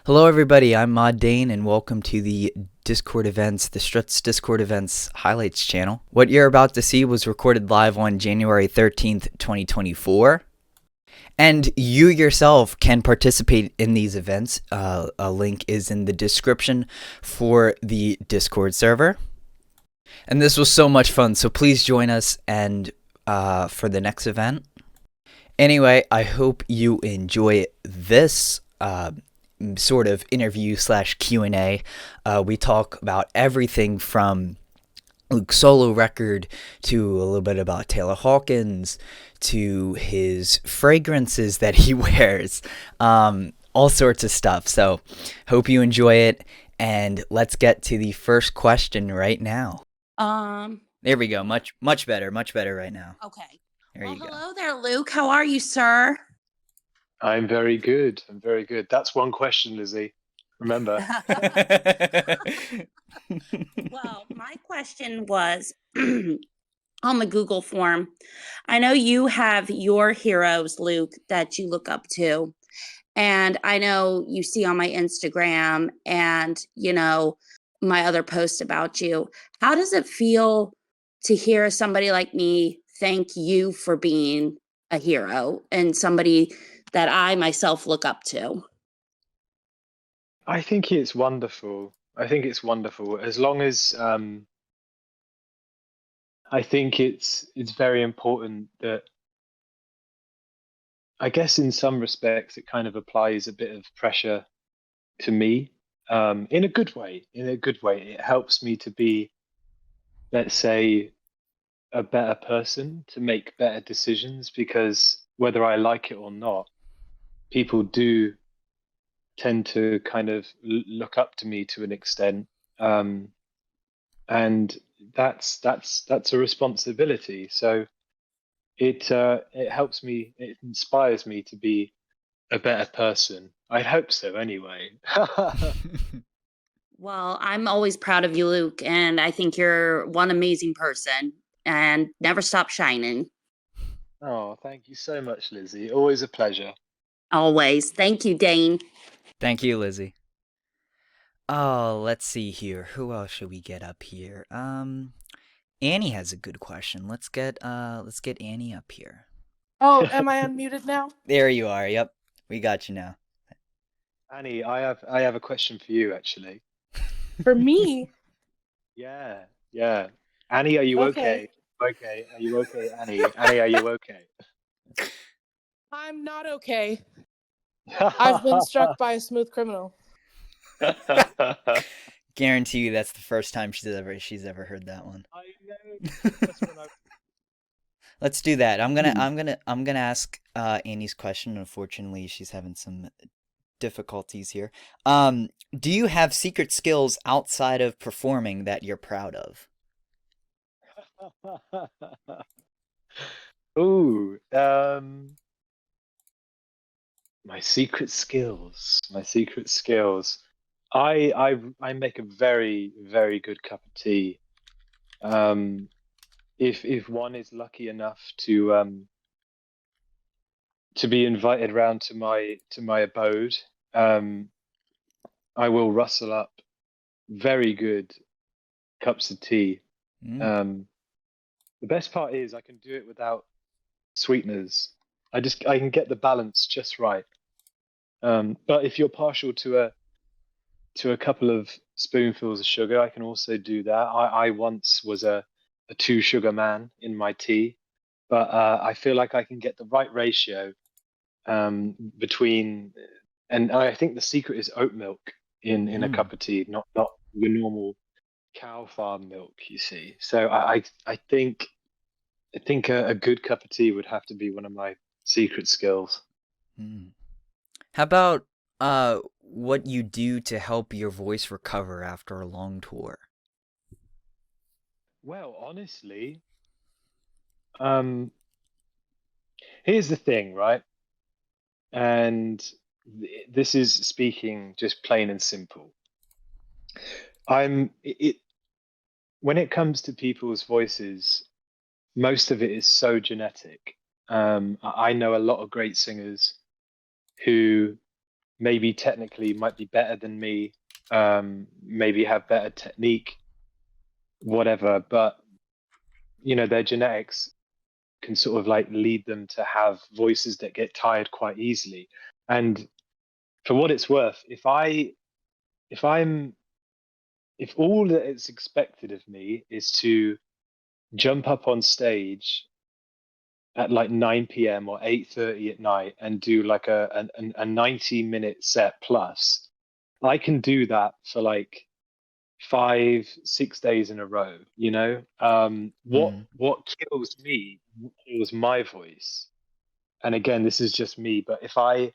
Hello, everybody. I'm Mod Dane, and welcome to the Discord events, the Struts Discord events highlights channel. What you're about to see was recorded live on January 13th, 2024. And you yourself can participate in these events. A link is in the description for the Discord server. And this was so much fun, so please join us and for the next event. Anyway, I hope you enjoy this sort of interview slash Q&A. We talk about everything from Luke's solo record to a little bit about Taylor Hawkins to his fragrances that he wears, all sorts of stuff. So hope you enjoy it, and let's get to the first question right now. There we go. Much better right now. Okay. There Well, you go. hello there, Luke. How are you, sir? I'm very good. I'm very good. That's one question, Lizzie. Remember. Well, my question was on the Google form. I know you have your heroes, Luke, that you look up to. And I know you see on my Instagram and, my other posts about you. How does it feel to hear somebody like me thank you for being a hero and somebody that I myself look up to? I think it's wonderful. I think it's wonderful. As long as I think it's very important that I guess in some respects it kind of applies a bit of pressure to me, in a good way. In a good way. It helps me to be, let's say, a better person, to make better decisions, because whether I like it or not, people do tend to kind of look up to me to an extent, and that's a responsibility. So it helps me, it inspires me to be a better person. I hope so, anyway. Well, I'm always proud of you, Luke, and I think you're one amazing person and never stop shining. Oh, thank you so much, Lizzie. Always a pleasure. Always. Thank you, Dane. Thank you, Lizzie. Oh, let's see here. Who else should we get up here? Annie has a good question. Let's get Annie up here. Oh, am I unmuted now? There you are. Yep. We got you now. Annie, I have a question for you, actually. For me? Yeah, yeah. Annie, are you okay? Okay, are you okay, Annie? Annie, are you okay? I'm not okay. I've been struck by a smooth criminal. Guarantee you that's the first time she's ever heard that one. I know. Just when I... Let's do that. I'm gonna ask Annie's question. Unfortunately, she's having some difficulties here. Do you have secret skills outside of performing that you're proud of? Ooh, my secret skills. My secret skills. I make a very, very good cup of tea. If one is lucky enough to be invited round to my abode, I will rustle up very good cups of tea. The best part is I can do it without sweeteners. I can get the balance just right. But if you're partial to a couple of spoonfuls of sugar, I can also do that. I once was a two sugar man in my tea, but I feel like I can get the right ratio between, and I think the secret is oat milk in a cup of tea, not your normal cow farm milk, you see. So I think a good cup of tea would have to be one of my secret skills. How about what you do to help your voice recover after a long tour? Well, honestly, here's the thing, right? And this is speaking just plain and simple. When it comes to people's voices, most of it is so genetic. I know a lot of great singers who maybe technically might be better than me, maybe have better technique, whatever, but their genetics can sort of like lead them to have voices that get tired quite easily. And for what it's worth, if all that is expected of me is to jump up on stage at like 9 p.m. or 8:30 at night and do like a 90-minute set plus, I can do that for like 5-6 days in a row. What kills me, what kills my voice, and again, this is just me, but if I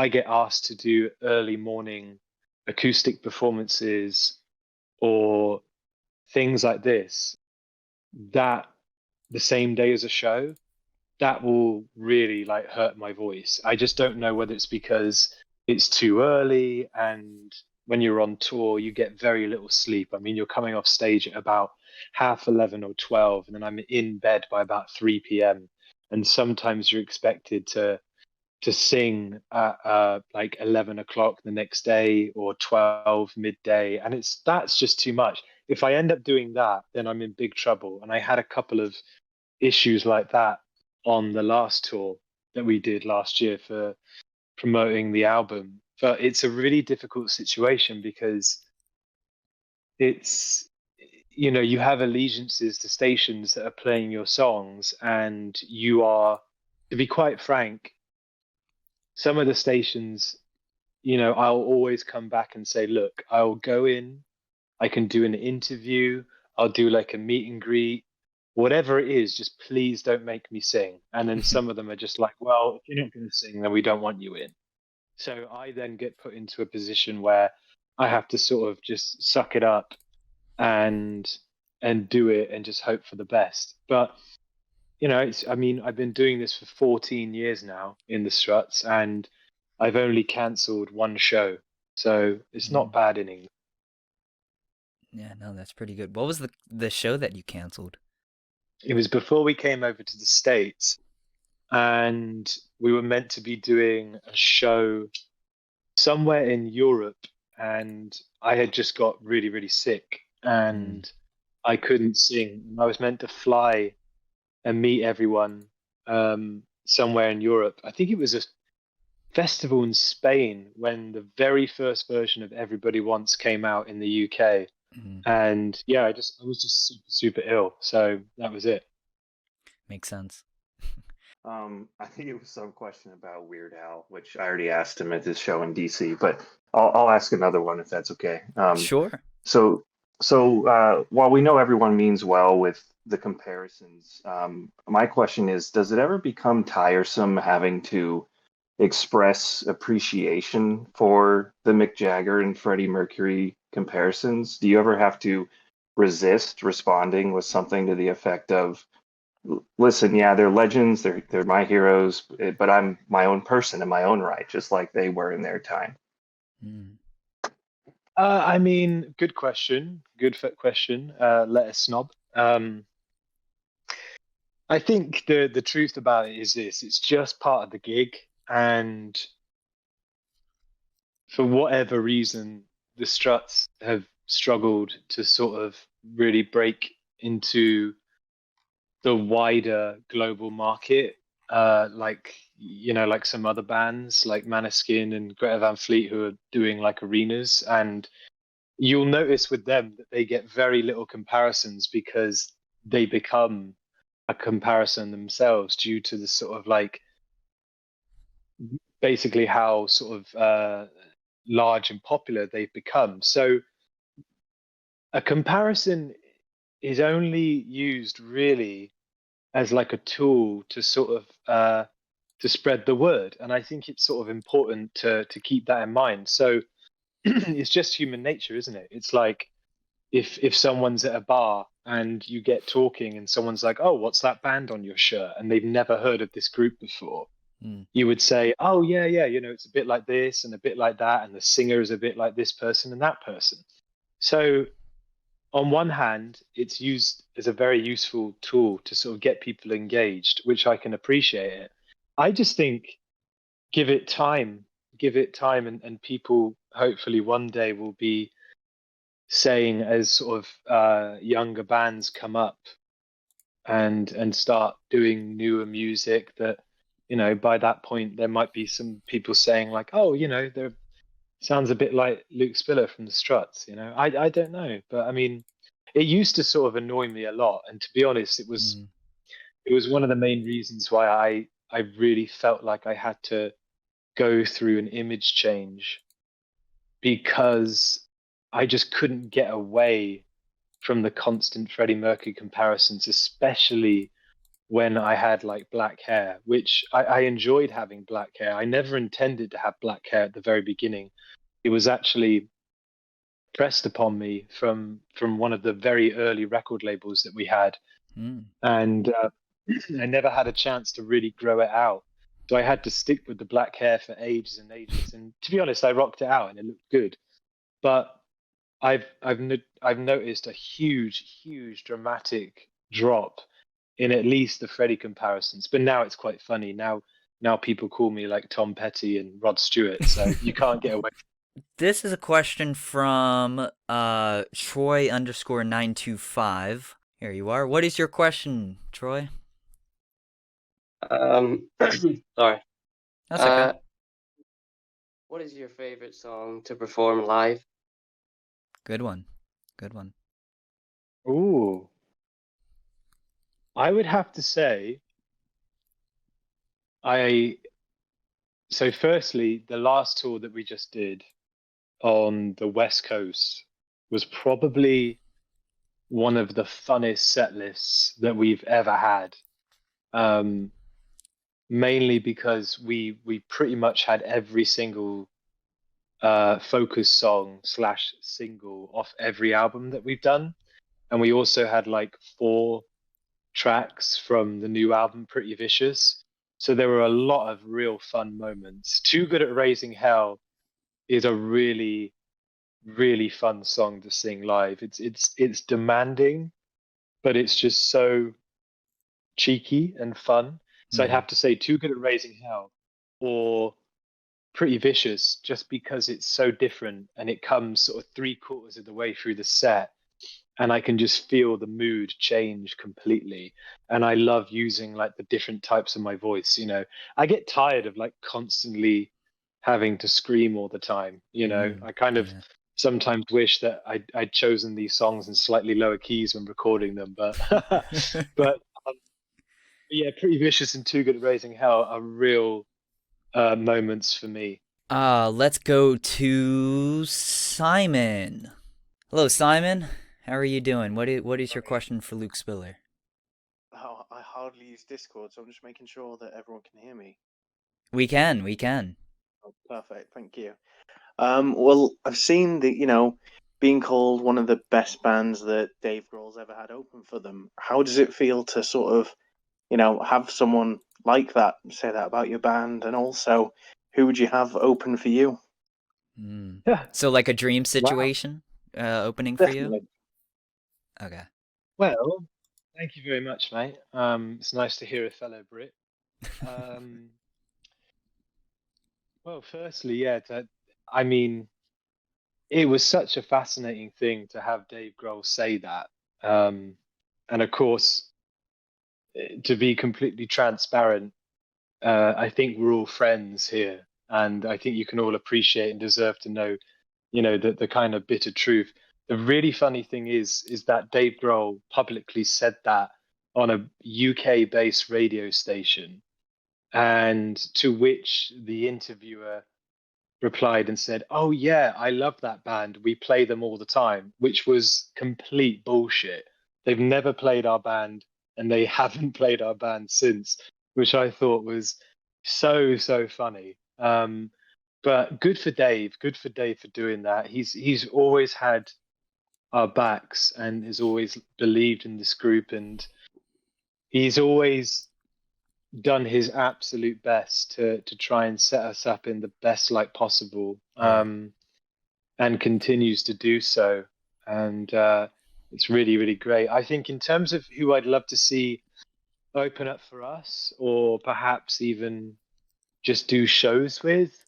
get asked to do early morning acoustic performances or things like this, that the same day as a show, that will really like hurt my voice. I just don't know whether it's because it's too early, and when you're on tour, you get very little sleep. I mean, you're coming off stage at about 11:30 or 12, and then I'm in bed by about 3 p.m. And sometimes you're expected to sing at like 11 o'clock the next day or 12 midday, and that's just too much. If I end up doing that, then I'm in big trouble. And I had a couple of issues like that on the last tour that we did last year for promoting the album. But it's a really difficult situation because it's you have allegiances to stations that are playing your songs, and you are, to be quite frank, some of the stations, I'll always come back and say, look, I'll go in, I can do an interview, I'll do like a meet and greet, whatever it is, just please don't make me sing. And then some of them are just like, well, if you're not going to sing, then we don't want you in. So I then get put into a position where I have to sort of just suck it up and do it and just hope for the best. But I've been doing this for 14 years now in the Struts, and I've only cancelled one show, so it's not bad in England. Yeah, no, that's pretty good. What was the show that you canceled? It was before we came over to the States, and we were meant to be doing a show somewhere in Europe, and I had just got really, really sick, and I couldn't sing. I was meant to fly and meet everyone somewhere in Europe. I think it was a festival in Spain when the very first version of Everybody Wants came out in the UK. And yeah, I was just super, super ill. So that was it. Makes sense. I think it was some question about Weird Al, which I already asked him at this show in DC, but I'll ask another one if that's okay. Sure. So while we know everyone means well with the comparisons, my question is, does it ever become tiresome having to express appreciation for the Mick Jagger and Freddie Mercury comparisons? Do you ever have to resist responding with something to the effect of, listen, yeah, they're legends, they're my heroes, but I'm my own person in my own right, just like they were in their time? I mean, good question. Good question. Let us snob. I think the truth about it is this: it's just part of the gig, and for whatever reason, the Struts have struggled to sort of really break into the wider global market, like some other bands like Maneskin and Greta Van Fleet, who are doing like arenas. And you'll notice with them that they get very little comparisons because they become a comparison themselves due to the sort of like basically how sort of large and popular they've become. So a comparison is only used really as like a tool to sort of to spread the word, and I think it's sort of important to keep that in mind. So it's just human nature, isn't it? It's like if someone's at a bar and you get talking and someone's like, oh, what's that band on your shirt, and they've never heard of this group before, you would say, oh yeah, it's a bit like this and a bit like that, and the singer is a bit like this person and that person. So on one hand, it's used as a very useful tool to sort of get people engaged, which I can appreciate it. I just think give it time, give it time, and people hopefully one day will be saying, as sort of younger bands come up and start doing newer music, that by that point there might be some people saying like, oh, there sounds a bit like Luke Spiller from the Struts. I don't know, but I mean, it used to sort of annoy me a lot, and to be honest, it was one of the main reasons why I really felt like I had to go through an image change, because I just couldn't get away from the constant Freddie Mercury comparisons, especially when I had like black hair, which I enjoyed having black hair. I never intended to have black hair at the very beginning. It was actually pressed upon me from one of the very early record labels that we had. And I never had a chance to really grow it out. So I had to stick with the black hair for ages and ages. And to be honest, I rocked it out and it looked good. But I've noticed a huge dramatic drop in at least the Freddie comparisons. But now it's quite funny. Now people call me like Tom Petty and Rod Stewart, so you can't get away. This is a question from Troy_925. Here you are. What is your question, Troy? Sorry. That's okay. What is your favorite song to perform live? Good one. Ooh. I would have to say, so firstly, the last tour that we just did on the West Coast was probably one of the funnest set lists that we've ever had. Mainly because we pretty much had every single focus song / single off every album that we've done. And we also had like 4 tracks from the new album, Pretty Vicious. So there were a lot of real fun moments. Too Good at Raising Hell is a really, really fun song to sing live. It's demanding, but it's just so cheeky and fun. So I'd have to say Too Good at Raising Hell or Pretty Vicious, just because it's so different and it comes sort of 3/4 of the way through the set, and I can just feel the mood change completely. And I love using like the different types of my voice. I get tired of like constantly having to scream all the time. I kind of sometimes wish that I'd chosen these songs in slightly lower keys when recording them, but yeah, Pretty Vicious and Too Good at Raising Hell are real moments for me. Let's go to Simon. Hello, Simon. How are you doing? What is your question for Luke Spiller? Oh, I hardly use Discord, so I'm just making sure that everyone can hear me. We can. Oh, perfect, thank you. Well, I've seen that, being called one of the best bands that Dave Grohl's ever had open for them. How does it feel to sort of, have someone like that say that about your band? And also, who would you have open for you? Yeah. So like a dream situation, opening for you? Okay. Well, thank you very much, mate. It's nice to hear a fellow Brit. Well, firstly, yeah, I mean, it was such a fascinating thing to have Dave Grohl say that. And of course, to be completely transparent, I think we're all friends here. And I think you can all appreciate and deserve to know, the kind of bitter truth. The really funny thing is that Dave Grohl publicly said that on a UK-based radio station, and to which the interviewer replied and said, "Oh yeah, I love that band. We play them all the time," which was complete bullshit. They've never played our band, and they haven't played our band since, which I thought was so funny. But good for Dave for doing that. He's always had our backs and has always believed in this group, and he's always done his absolute best to try and set us up in the best light possible, and continues to do so. And it's really, really great. I think in terms of who I'd love to see open up for us, or perhaps even just do shows with,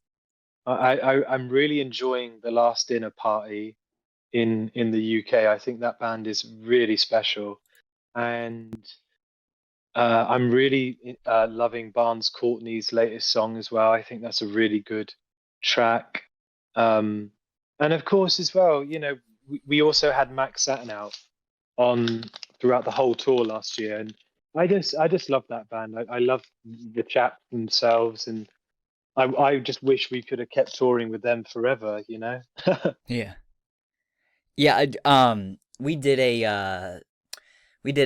I'm really enjoying The Last Dinner Party in the UK. I think that band is really special, and I'm really loving Barnes Courtney's latest song as well. I think that's a really good track. Um, and of course, as well, we also had Max Satin out on throughout the whole tour last year, and I just love that band. I love the chaps themselves, and I just wish we could have kept touring with them forever. Yeah. Yeah, we did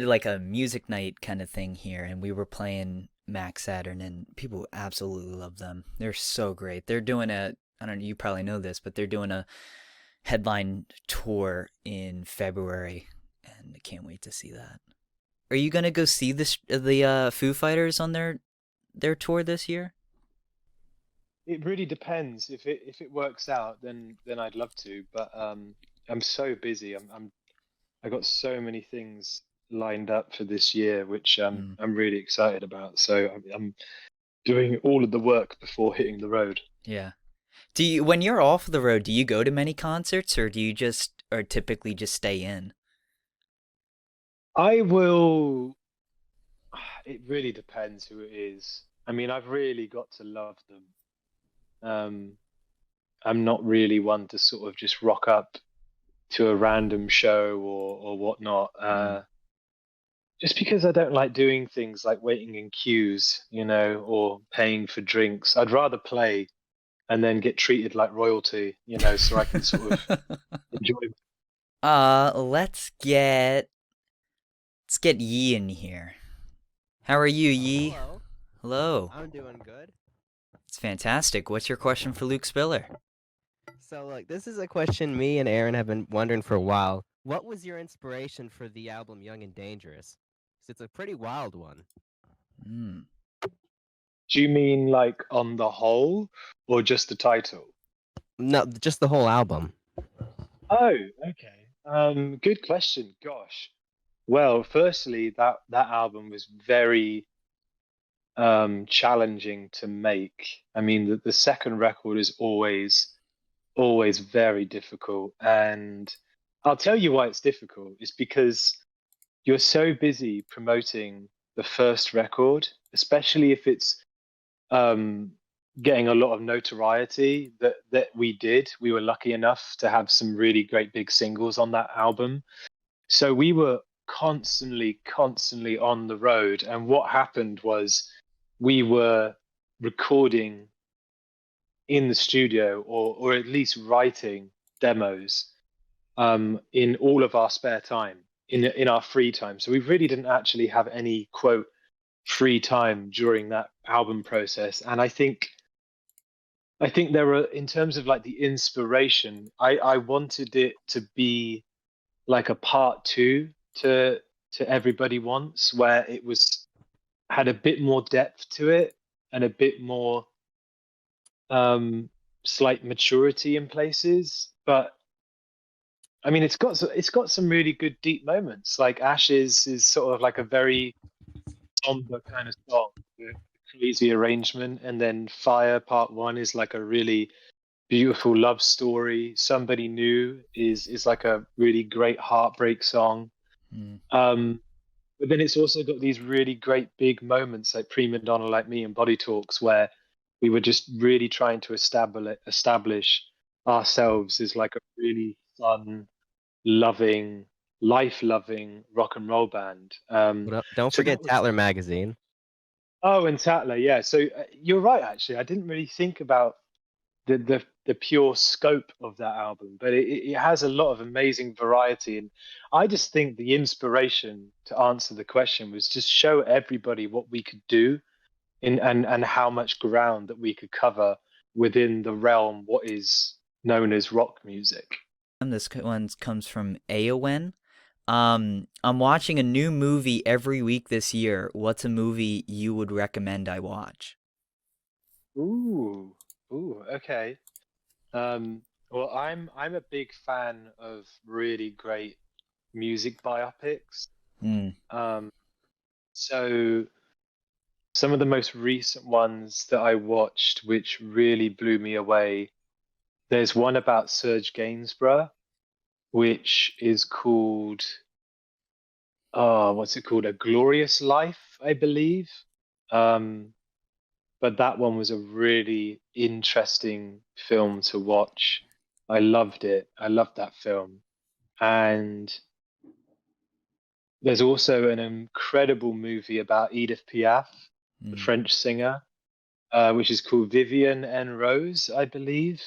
like a music night kind of thing here, and we were playing Max Saturn, and people absolutely love them. They're so great. They're doing I don't know, you probably know this, but they're doing a headline tour in February, and I can't wait to see that. Are you gonna go see the Foo Fighters on their tour this year? It really depends. If it works out, then I'd love to. But I'm so busy. I got so many things lined up for this year, which Mm, I'm really excited about. So I'm doing all of the work before hitting the road. yeah. When you're off the road, do you go to many concerts, or do you just or typically just stay in? I will. It really depends who it is. I mean, I've really got to love them. Um, I'm not really one to sort of just rock up to a random show or whatnot. Mm. Just because I don't like doing things like waiting in queues, or paying for drinks. I'd rather play and then get treated like royalty, so I can sort of enjoy. uh, let's get let's get Yi in here. How are you, Yi? Hello, Hello. I'm doing good. It's fantastic. What's your question for Luke Spiller? So, like, this is a question me and Aaron have been wondering for a while. What was your inspiration for the album Young and Dangerous? 'Cause it's a pretty wild one. Hmm. Do you mean like on the whole or just the title? No, just the whole album. Oh, okay. Good question. Gosh. Well, firstly, that album was very challenging to make. I mean, the second record is always very difficult, and I'll tell you why it's difficult. It's because you're so busy promoting the first record, especially if it's um, getting a lot of notoriety that we did. We were lucky enough to have some really great big singles on that album. So we were constantly on the road. And what happened was we were recording in the studio or at least writing demos in all of our spare time, in our free time. So we really didn't actually have any quote free time during that album process. And I think there were, in terms of like the inspiration, I wanted it to be like a part two to Everybody Wants, where it was had a bit more depth to it and a bit more slight maturity in places. But I mean, it's got some really good deep moments. Like Ashes is sort of like a very somber kind of song, the crazy arrangement, and then Fire Part One is like a really beautiful love story. Somebody New is like a really great heartbreak song. Hmm. But then it's also got these really great big moments like Prima Donna Like Me and Body Talks, where we were just really trying to establish ourselves as like a really fun, loving, life loving rock and roll band. Don't So that forget was Tatler Magazine. Oh, and Tatler, yeah. So you're right, actually. I didn't really think about the pure scope of that album, but it has a lot of amazing variety. And I just think the inspiration to answer the question was just show everybody what we could do and how much ground that we could cover within the realm what is known as rock music. This one comes from Aowen. I'm watching a new movie every week this year. What's a movie you would recommend I watch? Ooh, okay. Well, I'm a big fan of really great music biopics. Hmm. Um, so some of the most recent ones that I watched, which really blew me away. There's one about Serge Gainsbourg, which is called, what's it called? A Glorious Life, I believe. But that one was a really interesting film to watch. I loved it. I loved that film. And there's also an incredible movie about Edith Piaf, the French singer, which is called Vivienne and Rose, I believe.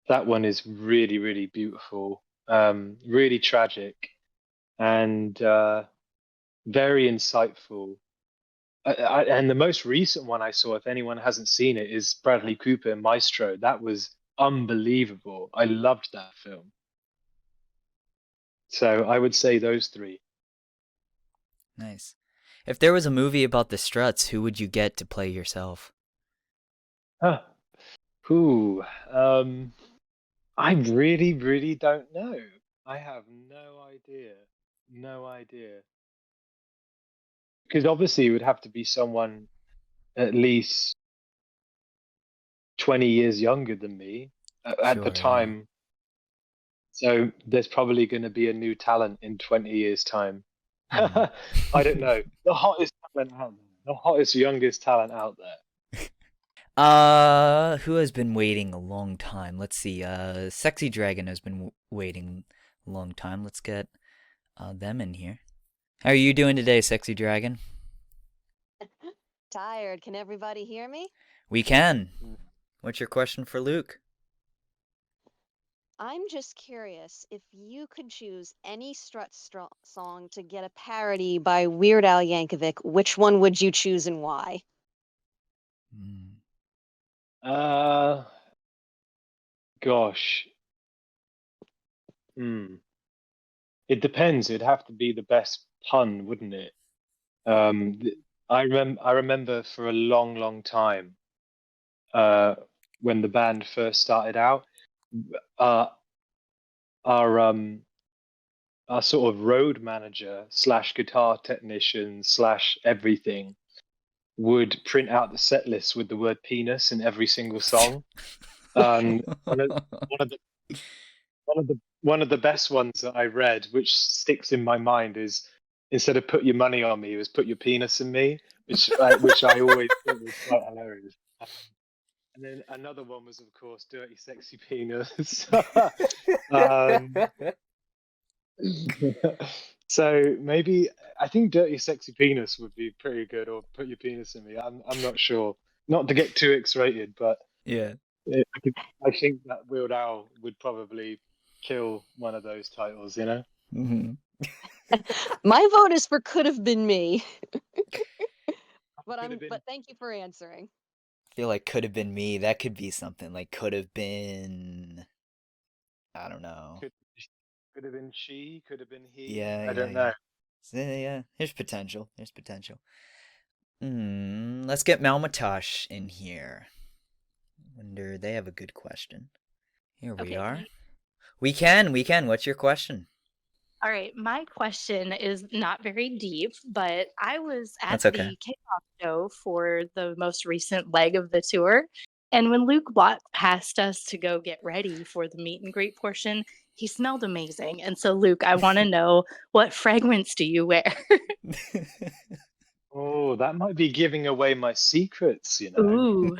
That one is really, really beautiful, really tragic, and very insightful. And the most recent one I saw, if anyone hasn't seen it, is Bradley Cooper in Maestro. That was unbelievable. I loved that film. So I would say those three. Nice. If there was a movie about the Struts, who would you get to play yourself? Huh. Ooh, I really, really don't know. I have no idea. No idea. Because obviously it would have to be someone at least 20 years younger than me at the Sure, yeah. time. So there's probably going to be a new talent in 20 years' time. I don't know. The hottest talent out there. The hottest, youngest talent out there. Who has been waiting a long time? Let's see. Sexy Dragon has been waiting a long time. Let's get them in here. How are you doing today, Sexy Dragon? Tired. Can everybody hear me? We can. What's your question for Luke? I'm just curious, if you could choose any song to get a parody by Weird Al Yankovic, which one would you choose and why? Gosh. It depends. It'd have to be the best pun, wouldn't it? I remember for a long, long time, when the band first started out, our sort of road manager / guitar technician / everything would print out the set list with the word penis in every single song. One of the best ones that I read, which sticks in my mind, is instead of put your money on me, it was put your penis in me, which I always thought was quite hilarious. And then another one was, of course, dirty, sexy penis. So maybe I think dirty, sexy penis would be pretty good, or put your penis in me. I'm not sure. Not to get too X-rated, but yeah, I think that Weird Al would probably kill one of those titles, you know? Mm-hmm. My vote is for Could Have Been Me. But thank you for answering. I feel like Could Have Been Me. That could be something like could have been. I don't know. Could have been she. Could have been he. Yeah, I don't know. So, yeah, there's potential. There's potential. Let's get Malmatash in here. Wonder they have a good question. Here we are. We can. What's your question? All right, my question is not very deep, but I was at That's the okay. kickoff show for the most recent leg of the tour, and when Luke walked past us to go get ready for the meet and greet portion, he smelled amazing. And so, Luke, I want to know, what fragrance do you wear? Oh, that might be giving away my secrets, you know. Ooh.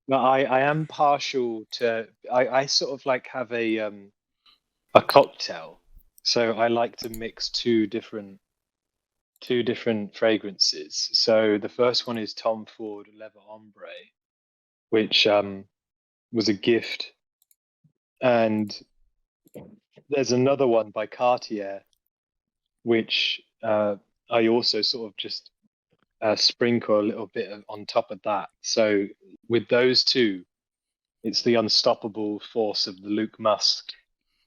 No, I am partial to. I sort of like have a cocktail, so I like to mix two different fragrances. So the first one is Tom Ford Leather Ombre, which was a gift, and there's another one by Cartier, which I also sort of just sprinkle a little bit on top of that. So with those two, it's the unstoppable force of the Luke Musk.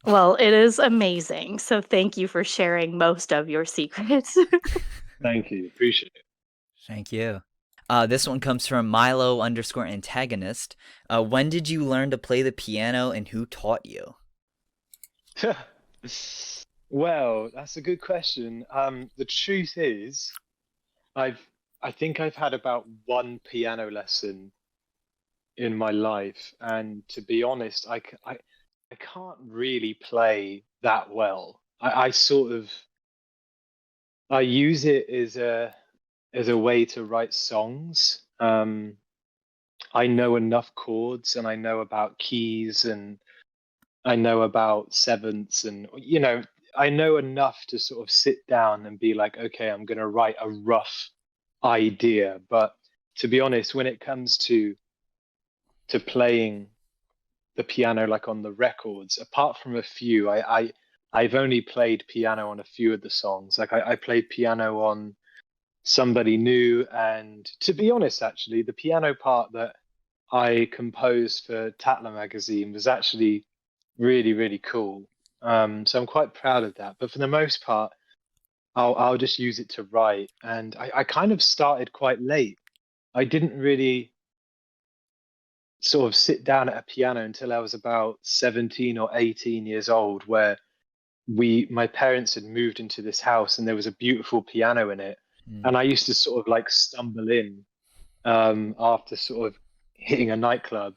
Well, it is amazing. So thank you for sharing most of your secrets. Thank you. Appreciate it. Thank you. This one comes from Milo_antagonist. When did you learn to play the piano and who taught you? Well, that's a good question. The truth is, I've I think I've had about one piano lesson in my life, and to be honest, I can't really play that well. I sort of I use it as a way to write songs. I know enough chords, and I know about keys, and I know about sevenths, and I know enough to sort of sit down and be like, okay, I'm going to write a rough idea. But to be honest, when it comes to playing the piano like on the records, apart from a few, I've only played piano on a few of the songs. Like I played piano on Somebody New, and to be honest, actually, the piano part that I composed for Tatler magazine was actually really, really cool. So I'm quite proud of that. But for the most part, I'll just use it to write. And I kind of started quite late. I didn't really sort of sit down at a piano until I was about 17 or 18 years old, where my parents had moved into this house and there was a beautiful piano in it. And I used to sort of like stumble in after sort of hitting a nightclub,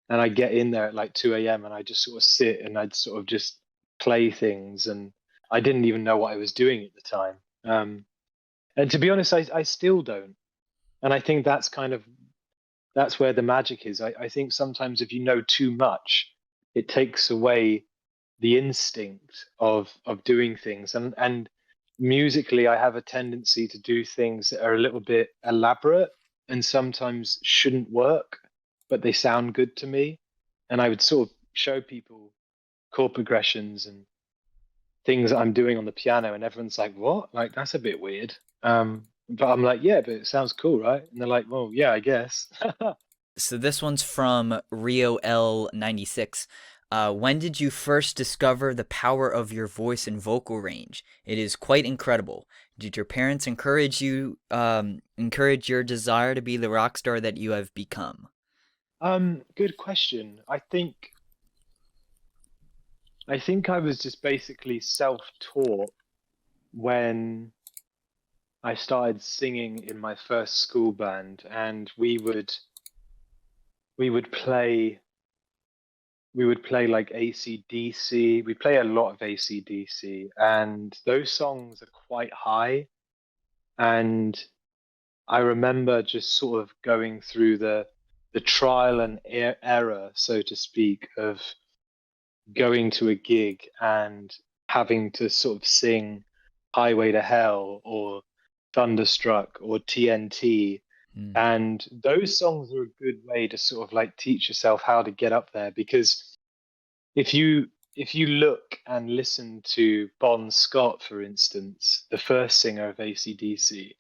and I get in there at like 2 a.m. and I just sort of sit and I'd sort of just play things, and I didn't even know what I was doing at the time. And to be honest, I still don't. And I think that's where the magic is. I think sometimes if you know too much, it takes away the instinct of doing things. And musically, I have a tendency to do things that are a little bit elaborate and sometimes shouldn't work, but they sound good to me. And I would sort of show people chord progressions and things that I'm doing on the piano, and everyone's like, "What? Like that's a bit weird." But I'm like, "Yeah, but it sounds cool, right?" And they're like, "Well, yeah, I guess." So this one's from Rio L96. When did you first discover the power of your voice and vocal range? It is quite incredible. Did your parents encourage your desire to be the rock star that you have become? Good question. I think I was just basically self-taught when I started singing in my first school band, and we would play like AC/DC. We play a lot of AC/DC, and those songs are quite high. And I remember just sort of going through the trial and error, so to speak, of going to a gig and having to sort of sing Highway to Hell or Thunderstruck or TNT. And those songs are a good way to sort of like teach yourself how to get up there, because if you look and listen to Bon Scott, for instance, the first singer of AC/DC,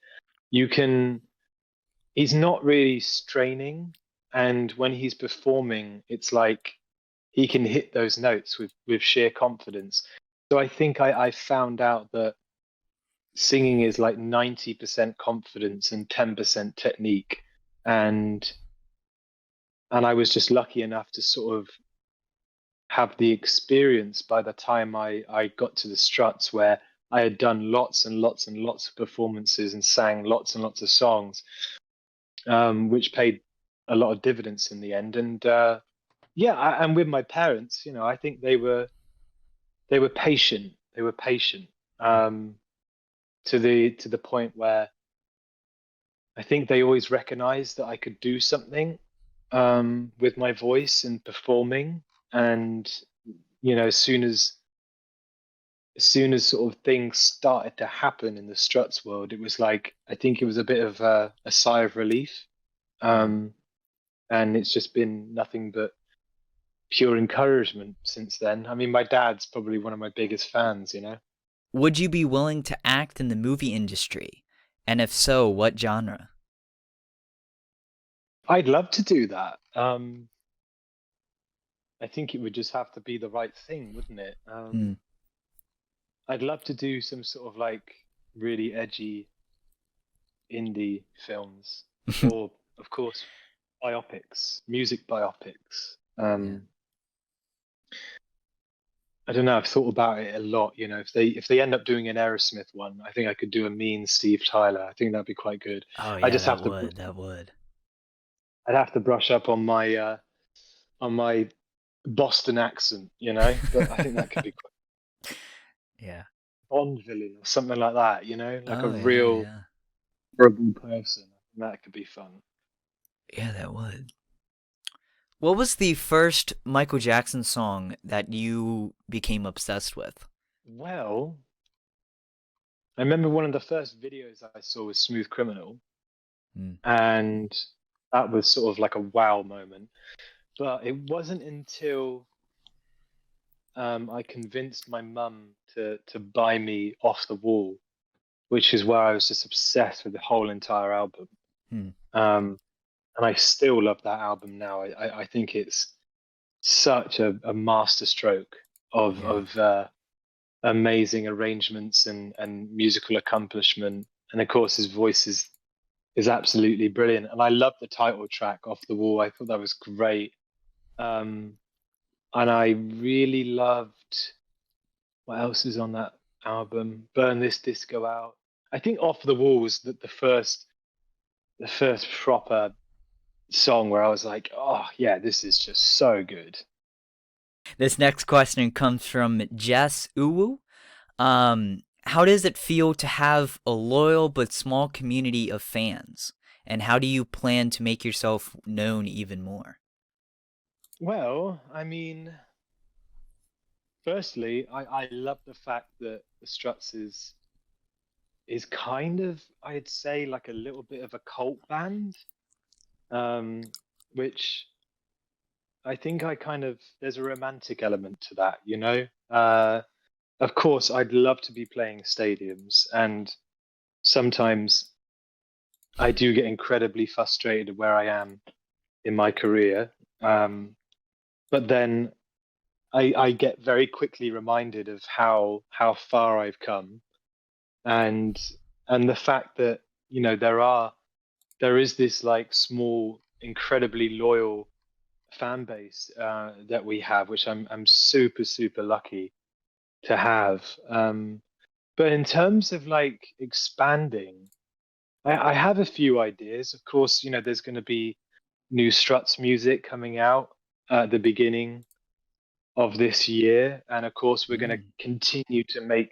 he's not really straining, and when he's performing, it's like he can hit those notes with sheer confidence. So I think I found out that singing is like 90% confidence and 10% technique, and I was just lucky enough to sort of have the experience by the time I got to the Struts, where I had done lots and lots and lots of performances and sang lots and lots of songs, which paid a lot of dividends in the end. And and with my parents, I think they were patient. They were patient to the point where I think they always recognized that I could do something with my voice and performing. And as soon as sort of things started to happen in the Struts world, it was like, I think it was a bit of a sigh of relief. And it's just been nothing but pure encouragement since then. I mean, my dad's probably one of my biggest fans, Would you be willing to act in the movie industry? And if so, what genre? I'd love to do that. I think it would just have to be the right thing, wouldn't it? I'd love to do some sort of like really edgy indie films, or of course biopics, music biopics. I don't know. I've thought about it a lot. You know, if they end up doing an Aerosmith one, I think I could do a mean Steve Tyler. I think that'd be quite good. Oh I yeah, just that have to. would. That would. I'd have to brush up on my Boston accent, you know. But I think that could be quite Yeah. Bond villain or something like that. You know, like a Oh yeah, real yeah. horrible person. That could be fun. Yeah, that would. What was the first Michael Jackson song that you became obsessed with? Well, I remember one of the first videos I saw was Smooth Criminal, Hmm. and that was sort of like a wow moment. But it wasn't until I convinced my mum to buy me Off the Wall, which is where I was just obsessed with the whole entire album. Hmm. And I still love that album now. I think it's such a masterstroke of amazing arrangements and musical accomplishment. And of course, his voice is absolutely brilliant. And I love the title track, Off the Wall. I thought that was great. And I really loved, what else is on that album? Burn This Disco Out. I think Off the Wall was the first proper song where I was like, oh yeah, this is just so good. This next question comes from Jess Uwu. How does it feel to have a loyal but small community of fans? And how do you plan to make yourself known even more? Well, I mean, firstly, I love the fact that the Struts is kind of, I'd say, like a little bit of a cult band, which I think there's a romantic element to that, you know? Of course, I'd love to be playing stadiums, and sometimes I do get incredibly frustrated where I am in my career. But then I get very quickly reminded of how far I've come, and the fact that, you know, there is this like small, incredibly loyal fan base that we have, which I'm super lucky to have. But in terms of like expanding, I have a few ideas. Of course, you know, there's going to be new Struts music coming out at the beginning of this year, and of course, we're going to continue to make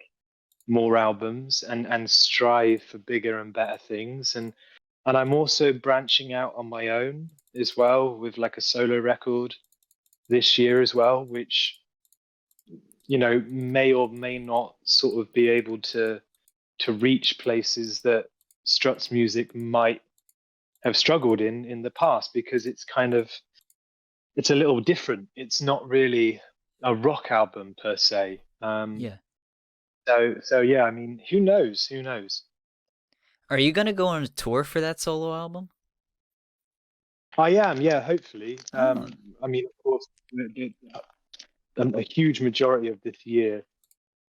more albums and strive for bigger and better things. And I'm also branching out on my own as well with like a solo record this year as well, which, you know, may or may not sort of be able to reach places that Struts music might have struggled in the past, because it's a little different. It's not really a rock album per se. Yeah. So yeah, I mean, who knows? Who knows? Are you gonna go on a tour for that solo album? I am, yeah, hopefully. I mean, of course, a huge majority of this year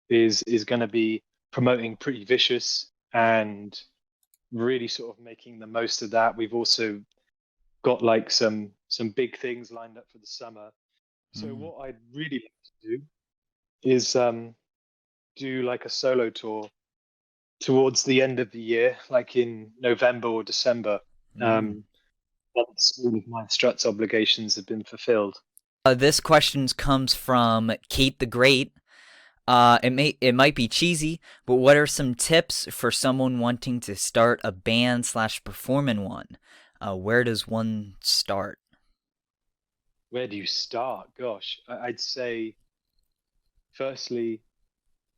is going to be promoting Pretty Vicious and really sort of making the most of that. We've also got like some big things lined up for the summer. So what I'd really like to do is do like a solo tour towards the end of the year, like in November or December, once all of my Struts obligations have been fulfilled. This question comes from Kate the Great. It might be cheesy, but what are some tips for someone wanting to start a band / perform in one? Where does one start? Where do you start? Gosh, I'd say, firstly,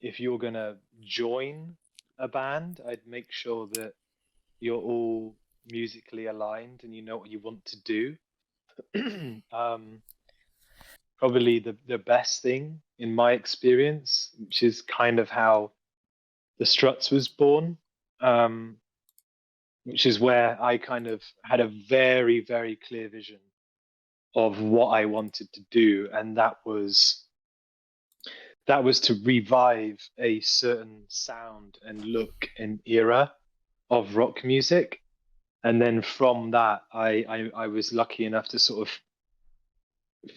if you're going to join a band, I'd make sure that you're all musically aligned and you know what you want to do. Probably the best thing in my experience, which is kind of how the Struts was born, which is where I kind of had a very, very clear vision of what I wanted to do, and that was to revive a certain sound and look and era of rock music. And then from that, I was lucky enough to sort of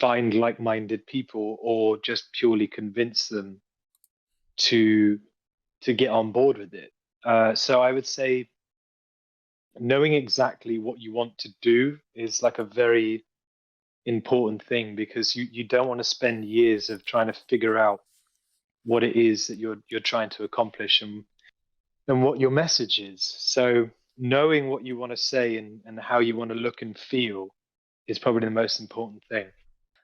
find like-minded people or just purely convince them to get on board with it. So I would say knowing exactly what you want to do is like a very important thing, because you don't want to spend years of trying to figure out what it is that you're trying to accomplish and what your message is. So knowing what you want to say and how you want to look and feel is probably the most important thing.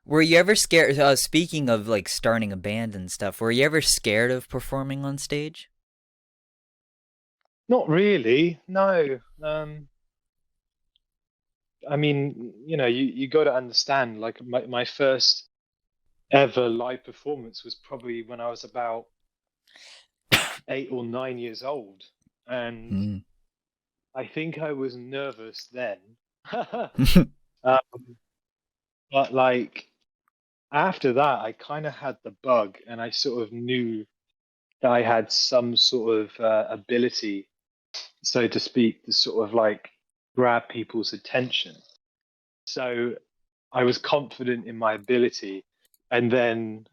Were you ever scared, speaking of like starting a band and stuff, were you ever scared of performing on stage? Not really, no. I mean, you got to understand, like my first ever live performance was probably when I was about 8 or 9 years old. And I think I was nervous then. But like after that, I kind of had the bug, and I sort of knew that I had some sort of ability, so to speak, to sort of like grab people's attention. So I was confident in my ability. And then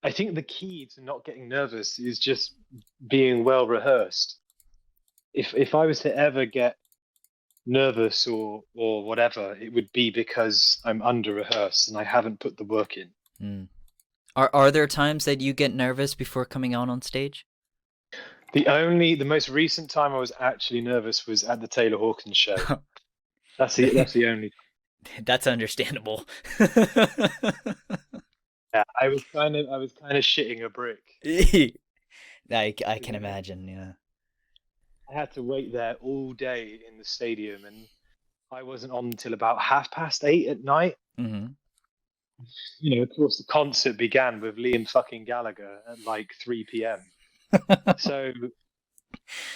I think the key to not getting nervous is just being well rehearsed. If I was to ever get nervous or whatever, it would be because I'm under rehearsed and I haven't put the work in. Are there times that you get nervous before coming out on stage? The most recent time I was actually nervous was at the Taylor Hawkins show. That's the only. That's understandable. Yeah, I was kind of shitting a brick. I can imagine. Yeah. I had to wait there all day in the stadium, and I wasn't on until about 8:30 at night. Mm-hmm. Of course, the concert began with Liam fucking Gallagher at like 3 p.m. So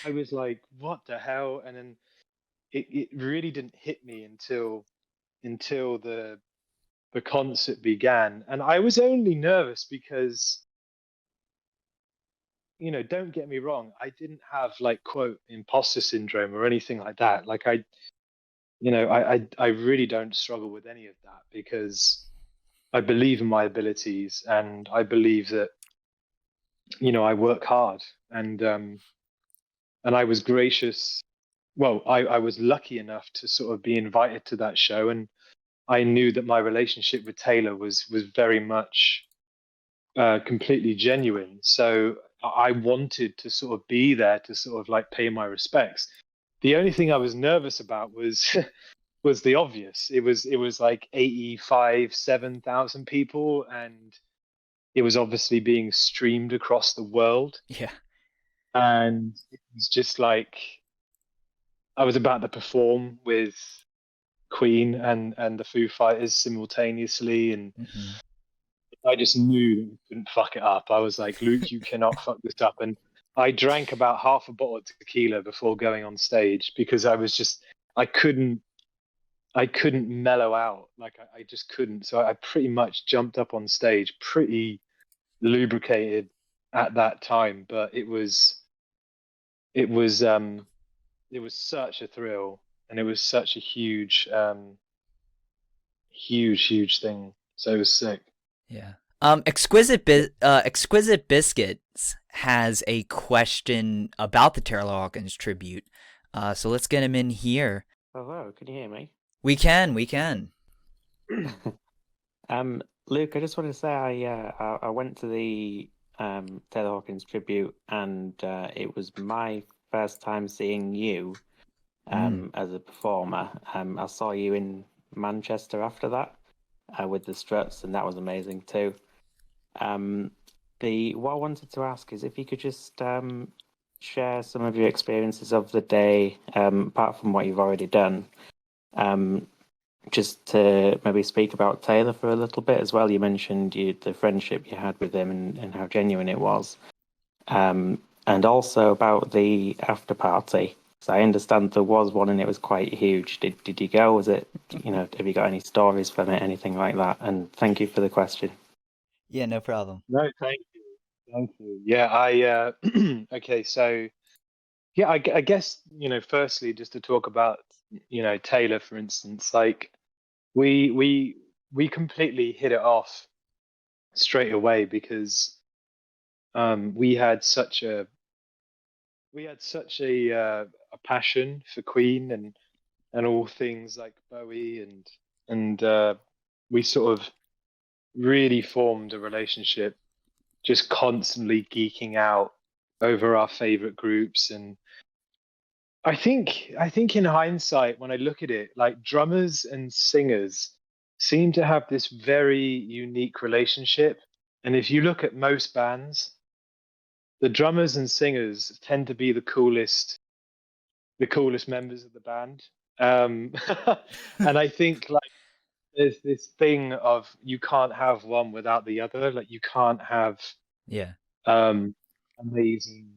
I was like, "What the hell?" And then it really didn't hit me until the concert began, and I was only nervous because, don't get me wrong, I didn't have like quote imposter syndrome or anything like that. Like I really don't struggle with any of that, because I believe in my abilities, and I believe that I work hard, and I was gracious. Well, I was lucky enough to sort of be invited to that show, and I knew that my relationship with Taylor was very much completely genuine. So I wanted to sort of be there to sort of like pay my respects. The only thing I was nervous about was was the obvious. It was like 7,000 people, and it was obviously being streamed across the world. Yeah. And it was just like I was about to perform with Queen and the Foo Fighters simultaneously, and I just knew that we couldn't fuck it up. I was like, Luke, you cannot fuck this up. And I drank about half a bottle of tequila before going on stage, because I was just I couldn't mellow out. Like I just couldn't. So I pretty much jumped up on stage pretty lubricated at that time, but it was such a thrill, and it was such a huge thing. So it was sick. Yeah. Exquisite Biscuits has a question about the Taylor Hawkins tribute. So let's get him in here. Hello, can you hear me? We can. Luke, I just wanted to say I went to the Taylor Hawkins tribute, and it was my first time seeing you as a performer. I saw you in Manchester after that with the Struts, and that was amazing too. What I wanted to ask is if you could just share some of your experiences of the day, apart from what you've already done, just to maybe speak about Taylor for a little bit as well. You mentioned the friendship you had with him and how genuine it was, and also about the after party. So I understand there was one and it was quite huge. Did you go? Was it, have you got any stories from it, anything like that? And thank you for the question. Yeah, no problem. No, thank you. Yeah, okay, so yeah, I guess, firstly, just to talk about, Taylor, for instance, like we we completely hit it off straight away because we had such a a passion for Queen and all things like Bowie, and we sort of really formed a relationship, just constantly geeking out over our favorite groups. And I think in hindsight, when I look at it, like drummers and singers seem to have this very unique relationship. And if you look at most bands, the drummers and singers tend to be the coolest members of the band. And I think like there's this thing of you can't have one without the other. Like you can't have Yeah. amazing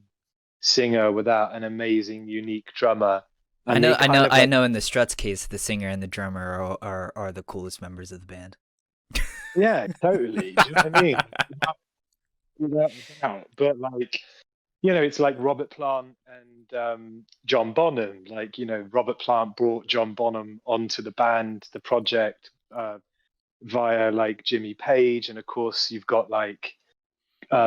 singer without an amazing, unique drummer. I And know, they I kind know, of I like, know. In the Struts case, the singer and the drummer are the coolest members of the band. yeah, totally. Do you know what I mean? Without a doubt. But like, you know, it's like Robert Plant and John Bonham. Like, you know, Robert Plant brought John Bonham onto the band, the project, via like Jimmy Page, and of course you've got like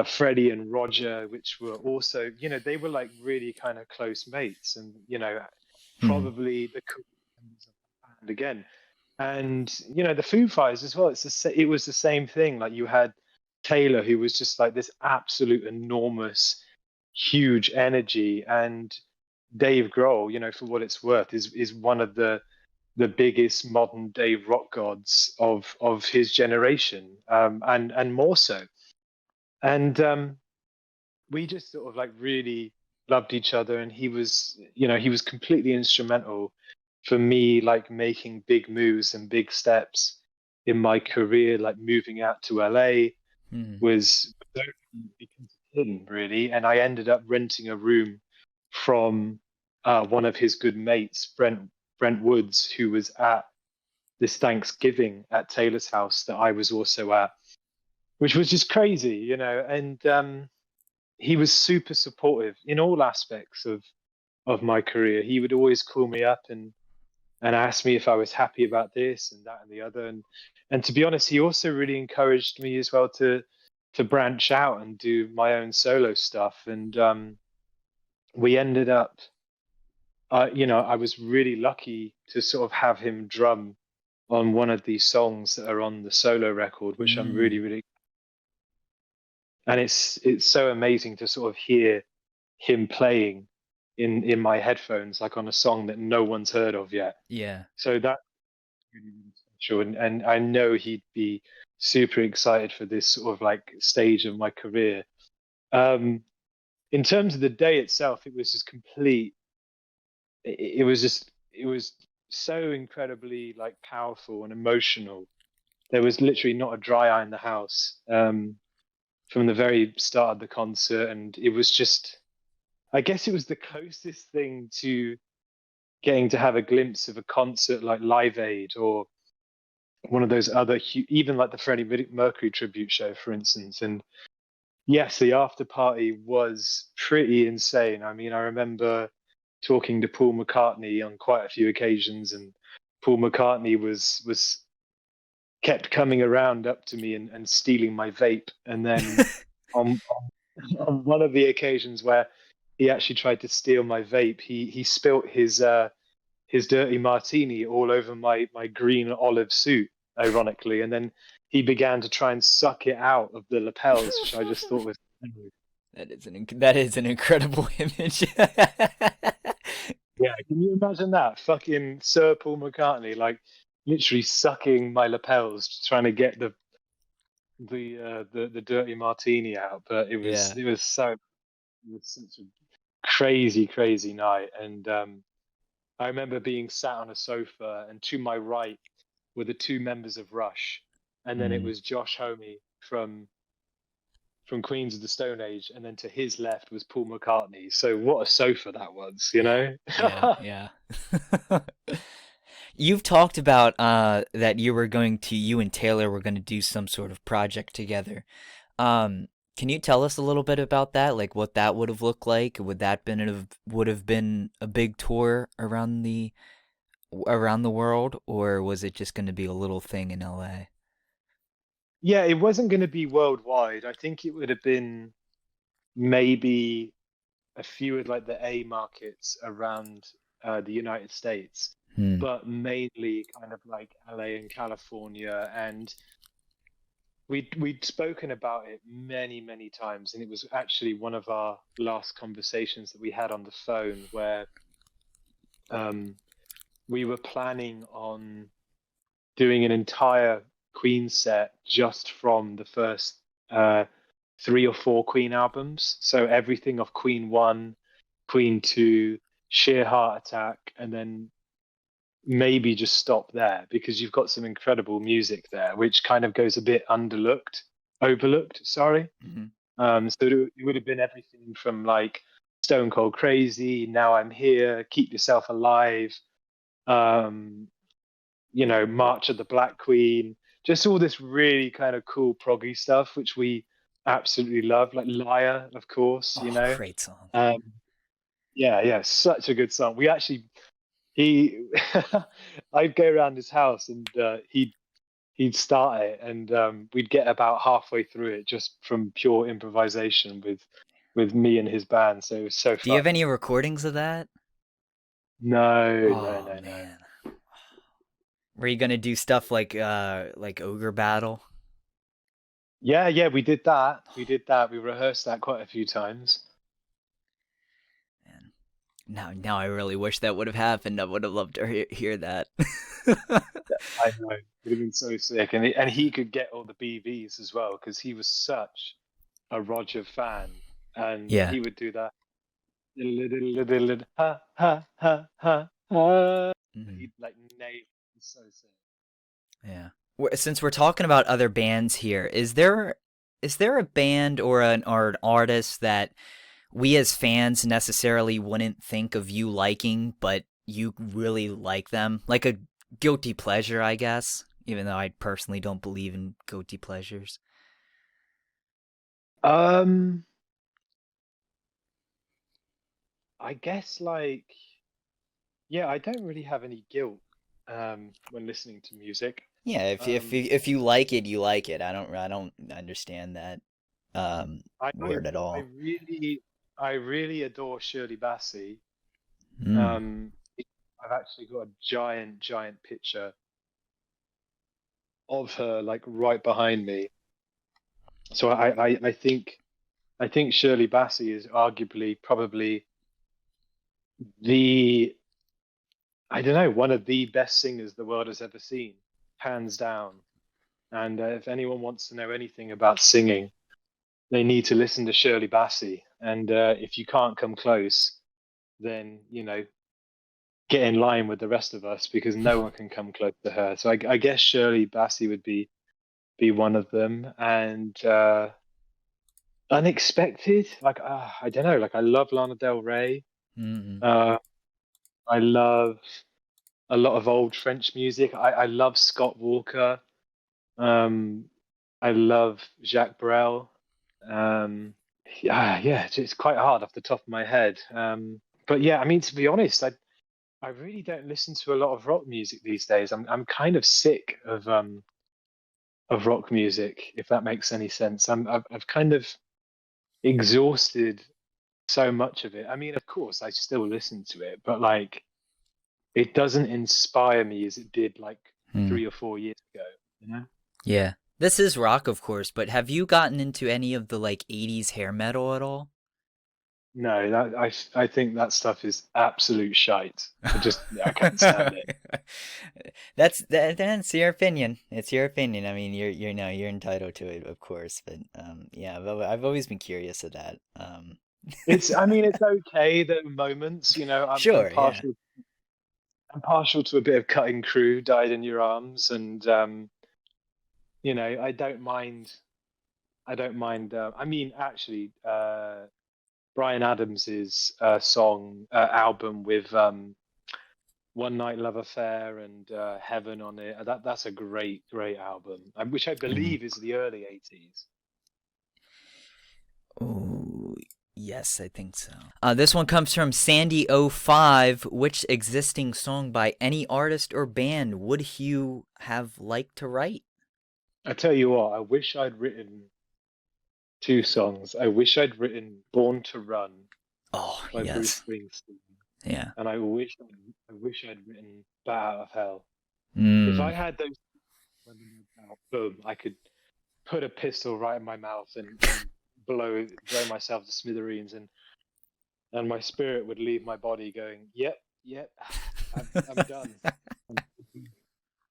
Freddie and Roger, which were also, you know, they were like really kind of close mates, and you know, probably the coolest members of the band again. And you know, the Foo Fighters as well. It was the same thing. Like you had Taylor, who was just like this absolute enormous, huge energy, and Dave Grohl, you know, for what it's worth, is one of the biggest modern day rock gods of his generation, and more so. And we just sort of like really loved each other, and he was, you know, he was completely instrumental for me, like making big moves and big steps in my career, like moving out to LA was because of him, really. And I ended up renting a room from one of his good mates, Brent Woods, who was at this Thanksgiving at Taylor's house that I was also at, which was just crazy, you know. And he was super supportive in all aspects of my career. He would always call me up and ask me if I was happy about this and that and the other. And to be honest, he also really encouraged me as well to branch out and do my own solo stuff. And we ended up, you know, I was really lucky to sort of have him drum on one of these songs that are on the solo record, which I'm really, really. And it's so amazing to sort of hear him playing in my headphones, like on a song that no one's heard of yet. Yeah. So that's really, really special. And I know he'd be super excited for this sort of like stage of my career. In terms of the day itself, it was just complete. It was so incredibly like powerful and emotional. There was literally not a dry eye in the house from the very start of the concert, and it was just, I guess it was the closest thing to getting to have a glimpse of a concert like Live Aid or one of those other, even like the Freddie Mercury tribute show, for instance. And yes, the after party was pretty insane. I mean, I remember talking to Paul McCartney on quite a few occasions, and Paul McCartney was kept coming around up to me and stealing my vape. And then on one of the occasions where he actually tried to steal my vape, he spilt his dirty martini all over my green olive suit, ironically, and then he began to try and suck it out of the lapels, which I just thought was. That is an incredible image. Yeah, can you imagine that? Fucking Sir Paul McCartney, like literally sucking my lapels, trying to get the dirty martini out. But it was such a crazy night. And I remember being sat on a sofa, and to my right were the two members of Rush, and then it was Josh Homme from Queens of the Stone Age, and then to his left was Paul McCartney. So what a sofa that was, you know? Yeah. You've talked about that you and Taylor were going to do some sort of project together. Can you tell us a little bit about that? Like what that would have looked like? Would have been a big tour around the world, or was it just going to be a little thing in LA? Yeah, it wasn't going to be worldwide. I think it would have been maybe a few of like the A markets around the United States, Hmm. but mainly kind of like LA and California. And we'd spoken about it many times, and it was actually one of our last conversations that we had on the phone where we were planning on doing an entire Queen set just from the first 3 or 4 Queen albums. So everything off Queen 1, Queen 2, Sheer Heart Attack, and then maybe just stop there because you've got some incredible music there, which kind of goes a bit overlooked, sorry. Mm-hmm. So it would have been everything from like Stone Cold Crazy, Now I'm Here, Keep Yourself Alive, you know, March of the Black Queen, just all this really kind of cool proggy stuff, which we absolutely love, like Liar, of course, you know. Great song. Yeah, such a good song. We actually, I'd go around his house and he'd start it, and we'd get about halfway through it just from pure improvisation with me and his band. So it was so fun. Do you have any recordings of that? No. Man. Were you gonna do stuff like Ogre Battle? Yeah, we did that. We rehearsed that quite a few times. Now I really wish that would have happened. I would have loved to hear that. I know, it would have been so sick, and he could get all the BVs as well because he was such a Roger fan, and Yeah. he would do that. Ha ha ha ha ha. He'd like nail it. So sick. Yeah. Since we're talking about other bands here, is there a band or an artist that we as fans necessarily wouldn't think of you liking, but you really like them? Like a guilty pleasure, I guess, even though I personally don't believe in guilty pleasures. I guess like, yeah, I don't really have any guilt when listening to music. Yeah, if you like it, you like it. I don't understand that word at all. I really adore Shirley Bassey. I've actually got a giant picture of her like right behind me. So I think Shirley Bassey is arguably probably one of the best singers the world has ever seen, hands down. And if anyone wants to know anything about singing, they need to listen to Shirley Bassey. And if you can't come close, then, you know, get in line with the rest of us because no one can come close to her. So I guess Shirley Bassey would be one of them. And unexpected, like I don't know, like I love Lana Del Rey. I love a lot of old French music. I love Scott Walker. I love Jacques Brel. Yeah, it's quite hard off the top of my head. But yeah, I mean, to be honest, I really don't listen to a lot of rock music these days. I'm kind of sick of rock music, if that makes any sense. I've kind of exhausted so much of it. I mean, of course, I still listen to it, but like, it doesn't inspire me as it did like 3 or 4 years ago. You know? Yeah. This is rock, of course, but have you gotten into any of the like 80s hair metal at all? No, I think that stuff is absolute shite. I can't stand it. That's your opinion. It's your opinion. I mean, you're entitled to it, of course. But yeah, I've always been curious of that. It's okay. There are moments, you know. Sure, I'm partial to a bit of Cutting Crew, Died in Your Arms, and you know, I don't mind. I mean, actually, Bryan Adams's album with One Night Love Affair and Heaven on it. That's a great album, which I believe is the early 80s. Oh, yes, I think so. This one comes from Sandy05. Which existing song by any artist or band would Hugh have liked to write? I tell you what, I wish I'd written two songs. I wish I'd written "Born to Run" Oh, by Bruce yes. Springsteen, Yeah. and I wish I'd written "Bat Out of Hell." If I had those, boom, I could put a pistol right in my mouth and blow myself to smithereens, and my spirit would leave my body going, "Yep, I'm done."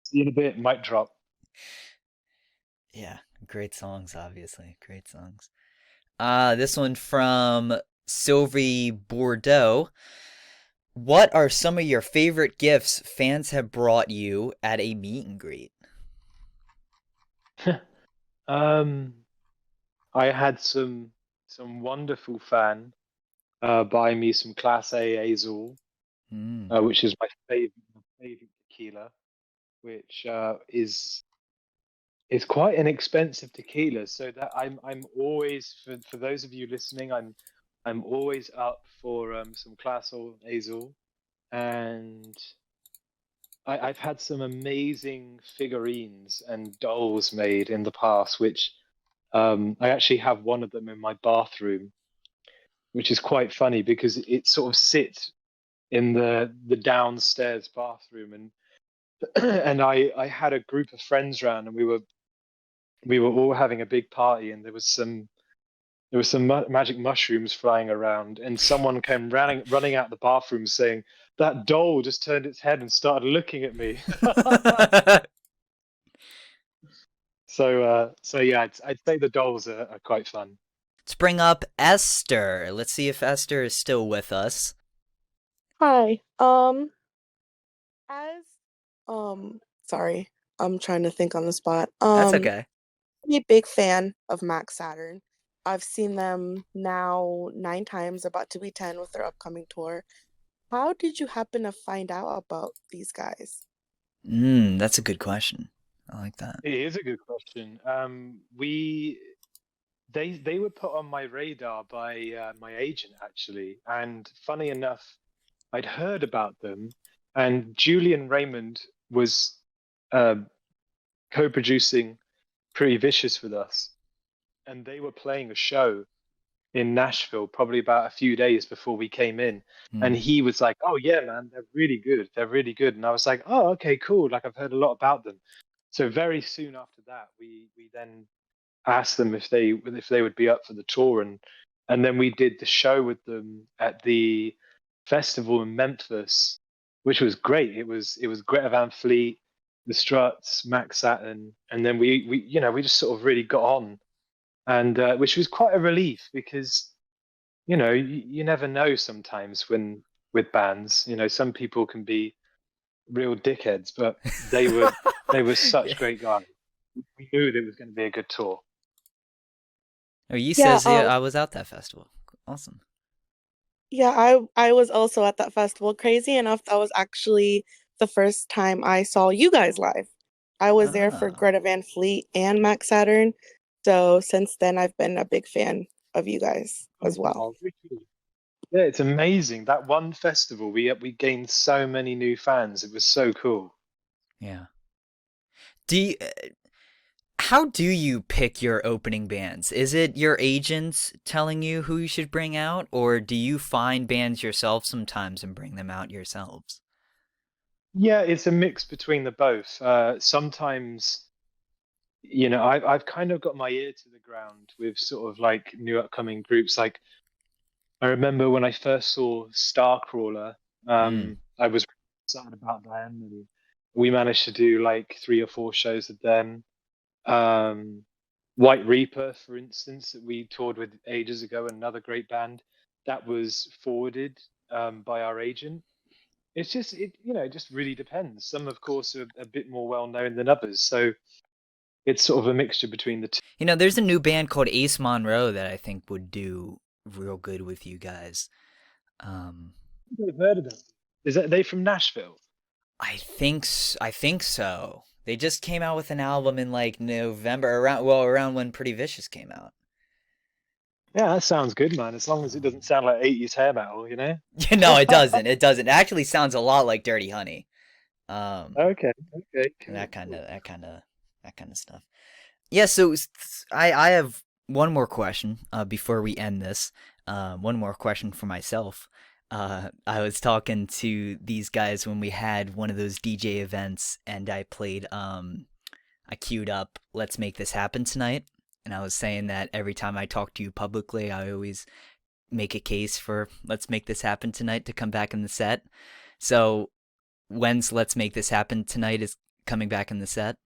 See you in a bit. Mic drop. Yeah, great songs, obviously. Great songs. This one from Sylvie Bordeaux. What are some of your favorite gifts fans have brought you at a meet and greet? I had some wonderful fan buy me some Class A Azul, which is my favorite tequila, which is quite an expensive tequila. So that I'm always, for those of you listening, I'm always up for some Class A Azul, and I've had some amazing figurines and dolls made in the past, which I actually have one of them in my bathroom, which is quite funny because it sort of sits in the downstairs bathroom, and and I had a group of friends around, and we were all having a big party, and there was some magic mushrooms flying around, and someone came running out the bathroom saying, "That doll just turned its head and started looking at me." So yeah, I'd say the dolls are quite fun. Let's bring up Esther. Let's see if Esther is still with us. Hi. As sorry, I'm trying to think on the spot. That's okay. I'm a big fan of Max Saturn. I've seen them now 9 times, about to be 10 with their upcoming tour. How did you happen to find out about these guys? That's a good question. I like that. It is a good question. They were put on my radar by my agent, actually, and funny enough, I'd heard about them, and Julian Raymond was co-producing Pretty Vicious with us, and they were playing a show in Nashville probably about a few days before we came in, and he was like, "Oh yeah, man, they're really good, and I was like, "Oh, okay, cool, like I've heard a lot about them." So very soon after that, we then asked them if they would be up for the tour, and then we did the show with them at the festival in Memphis, which was great. It was Greta Van Fleet, the Struts, Max Saturn, and then we just sort of really got on, and which was quite a relief because you never know sometimes when with bands, some people can be real dickheads, but they were such great guys. We knew that it was going to be a good tour. Oh, you says I was at that festival. Awesome. Yeah, I was also at that festival. Crazy enough, that was actually the first time I saw you guys live. I was there for Greta Van Fleet and Max Saturn. So since then, I've been a big fan of you guys as well. Yeah, it's amazing. That one festival, we gained so many new fans. It was so cool. Yeah. How do you pick your opening bands? Is it your agents telling you who you should bring out, or do you find bands yourself sometimes and bring them out yourselves? Yeah, it's a mix between the both. Sometimes, I've kind of got my ear to the ground with sort of like new upcoming groups. Like, I remember when I first saw Starcrawler, I was excited about them, and we managed to do like 3 or 4 shows with them. White Reaper, for instance, that we toured with ages ago, another great band that was forwarded by our agent. It's just it just really depends. Some, of course, are a bit more well known than others, so it's sort of a mixture between the two. There's a new band called Ace Monroe that I think would do real good with you guys. I've heard of them. Is that they from Nashville? I think so. They just came out with an album in like November, around when Pretty Vicious came out. Yeah, that sounds good, man. As long as it doesn't sound like 80s hair metal, No, it doesn't. It doesn't. It actually sounds a lot like Dirty Honey. Okay. That kind of stuff. Yeah, so I have one more question before we end this. One more question for myself. I was talking to these guys when we had one of those DJ events, and I played I queued up "Let's Make This Happen Tonight," and I was saying that every time I talk to you publicly, I always make a case for "Let's Make This Happen Tonight" to come back in the set. So when's "Let's Make This Happen Tonight" is coming back in the set?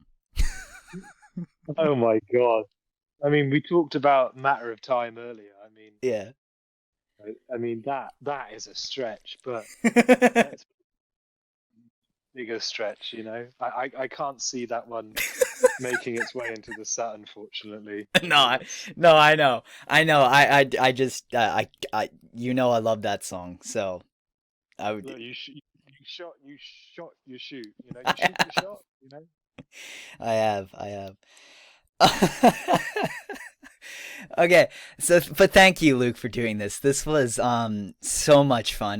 Oh my God. I mean, we talked about Matter of Time earlier. Yeah. I mean that is a stretch, but that's bigger stretch, you know. I can't see that one making its way into the set, unfortunately. No, I know. I just, you know, I love that song. So I would. Look, you shot your shoot. You know, you shoot your shot. You know. I have. Okay, so but thank you, Luke, for doing this. This was so much fun.